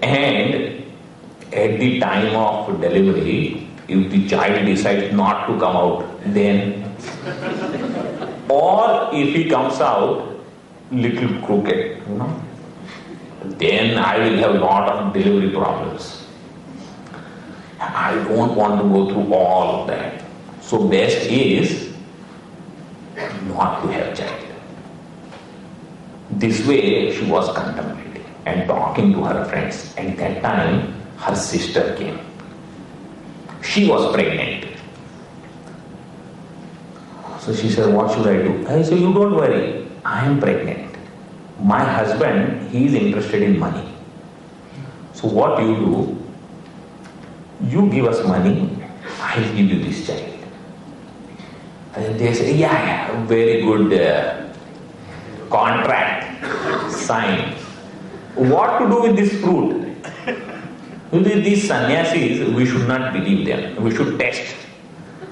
And at the time of delivery, if the child decides not to come out, then, or if he comes out little crooked, then I will have a lot of delivery problems. I don't want to go through all of that. So best is not to have child. This way she was contemplating and talking to her friends. At that time, her sister came. She was pregnant. So she said, what should I do? I said, you don't worry, I am pregnant. My husband, he is interested in money. So what you do, you give us money, I will give you this child. And they say, yeah, very good contract, sign. What to do with this fruit? With these sannyasis, we should not believe them. We should test.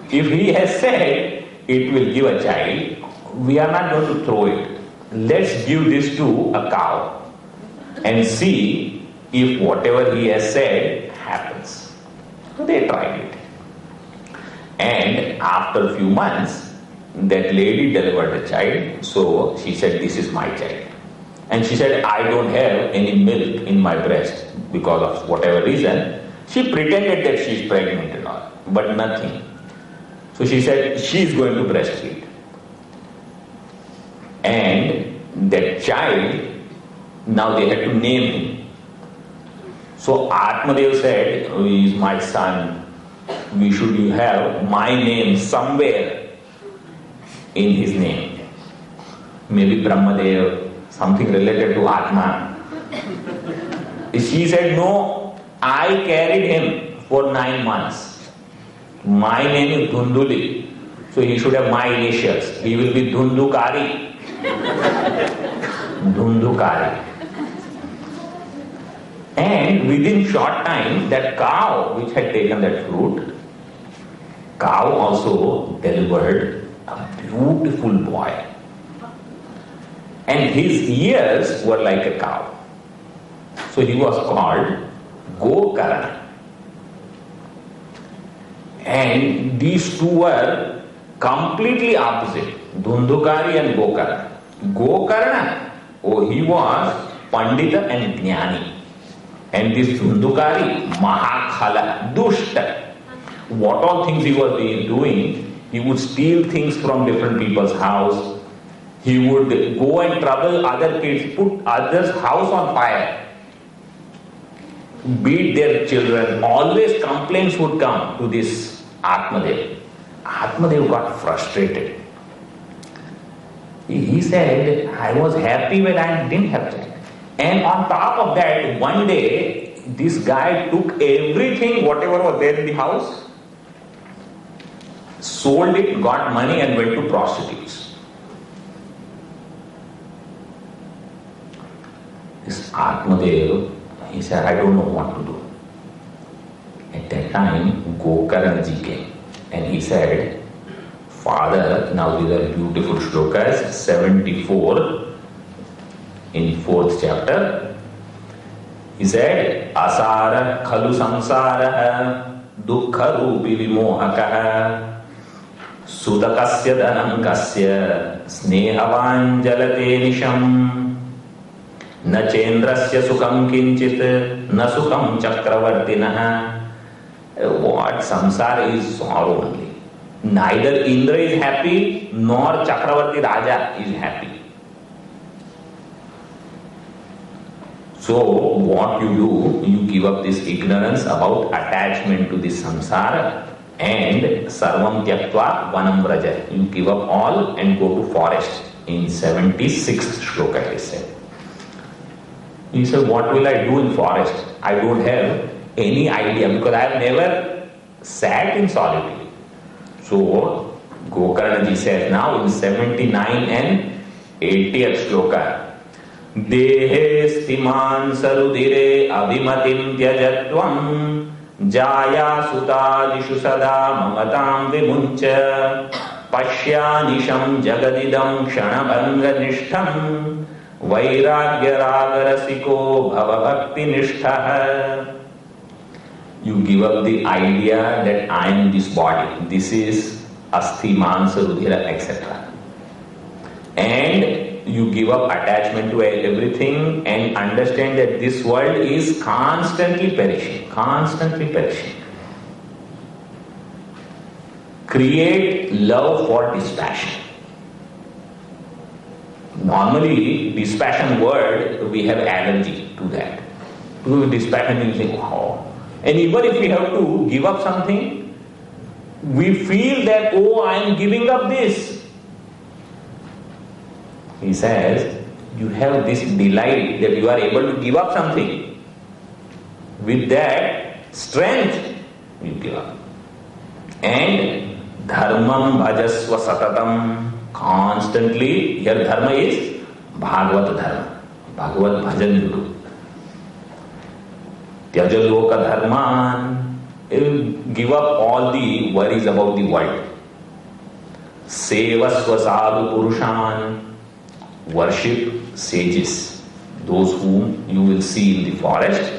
If he has said it will give a child, we are not going to throw it. Let's give this to a cow and see if whatever he has said happens. So they tried it. And after a few months, that lady delivered a child. So she said, this is my child. And she said, I don't have any milk in my breast because of whatever reason. She pretended that she is pregnant and all, but nothing. So she said, she is going to breastfeed. And that child, now they had to name him. So Atmadev said, he is my son. We should have my name somewhere in his name. Maybe Brahmadev, something related to Atma. She said, no, I carried him for 9 months. My name is Dhundhuli. So he should have my initials. He will be dhundhukAri. dhundhukAri. And within short time, that cow which had taken that fruit, cow also delivered a beautiful boy. And his ears were like a cow. So he was called Gokarna. And these two were completely opposite, dhundhukAri and Gokarna. Gokarna, he was Pandita and Jnani. And this dhundhukAri, Mahakhala, Dushta. What all things he was doing, he would steal things from different people's house. He would go and trouble other kids, put others' house on fire, beat their children. Always complaints would come to this Atmadev. Atmadev got frustrated. He said, I was happy when I didn't have child. And on top of that, one day, this guy took everything, whatever was there in the house, sold it, got money and went to prostitutes. This Atmadev, he said, I don't know what to do. At that time, Gokarnaji came and he said, Father, now these are beautiful shlokas, 74 in 4th chapter. He said, Asara khalu samsara dukkha rupi vimohakaha sudakasya dhanam kasya snehavan jalate nisham na chendrasya sukham kinchit na sukham chakravartinaha. What? Samsara is sorrow only. Neither Indra is happy nor Chakravarti Raja is happy. So what you do, you give up this ignorance about attachment to this samsara and sarvam tyaktva vanam vraja. You give up all and go to forest. In 76th shloka it is said. He said, what will I do in forest? I don't have any idea because I have never sat in solitude. So Gokarnaji says now in 79 and 80th shloka, Dehe stiman sarudire abhimatim tyajatvam jaya sutadishu sada mamatam vimuncha pashyanisham jagadidam kshanabhanga nishtam vairagya ragarasiko bhava bhakti nishtha. You give up the idea that I am this body, this is asthi, mansa, rudhira, etc. And you give up attachment to everything and understand that this world is constantly perishing, constantly perishing. Create love for dispassion. Normally, dispassion word, we have allergy to that. To dispassion, you think, oh. And even if we have to give up something, we feel that, oh, I am giving up this. He says, you have this delight that you are able to give up something. With that strength, you give up. And dharmam bhajasva satatam, constantly, here dharma is Bhagavat dharma. Bhagavat bhajan you do. Tyaja loka dharman, give up all the worries about the world. Sevasva sadhu purushan, worship sages, those whom you will see in the forest.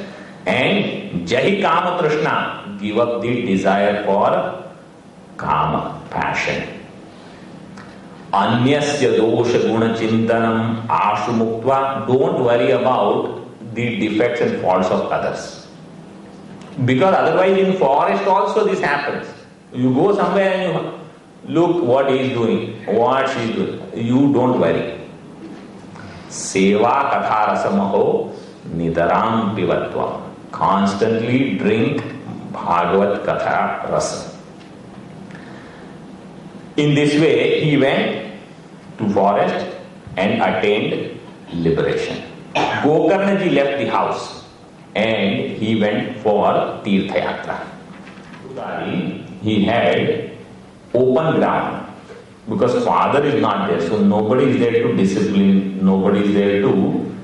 And jahi kama trishna, give up the desire for kama, passion. Anyasya dosha guna chintanam ashu muktva, don't worry about the defects and faults of others. Because otherwise in forest also this happens. You go somewhere and you look what he is doing, what she is doing. You don't worry. Seva katha rasamaho nidaram pivatvam. Constantly drink Bhagavat katha rasa. In this way, he went to forest and attained liberation. Gokarna ji left the house and he went for Tirtha Yatra. He had open ground because father is not there, so nobody is there to discipline, nobody is there to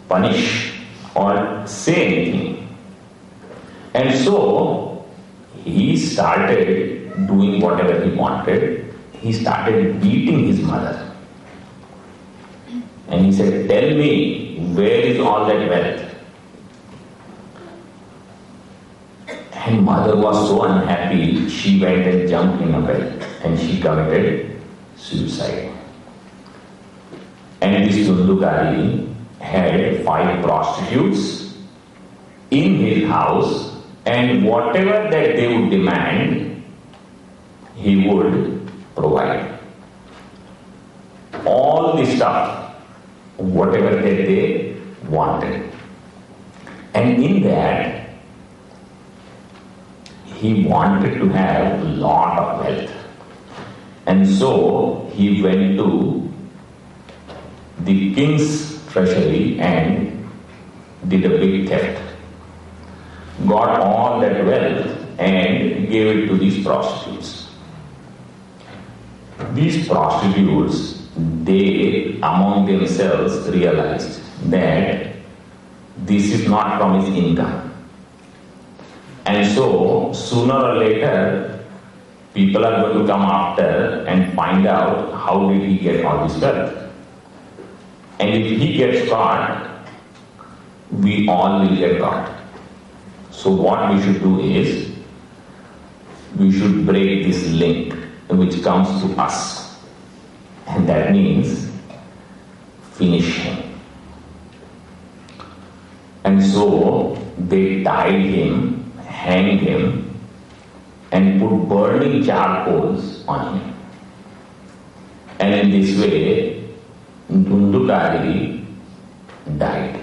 punish or say anything. And so he started doing whatever he wanted. He started beating his mother. And he said, tell me, where is all that wealth? And mother was so unhappy, she went and jumped in a well and she committed suicide. And this dhundhukAri had 5 prostitutes in his house, and whatever that they would demand, he would provide. All the stuff, whatever that they wanted. And in that, he wanted to have a lot of wealth. And so he went to the king's treasury and did a big theft. Got all that wealth and gave it to these prostitutes. These prostitutes, they among themselves realized that this is not from his income. And so, sooner or later, people are going to come after and find out how did he get all this wealth. And if he gets caught, we all will get caught. So what we should do is, we should break this link which comes to us. And that means, finish him. And so, they tied him, hanged him, and put burning charcoals on him. And in this way, dhundhukAri died.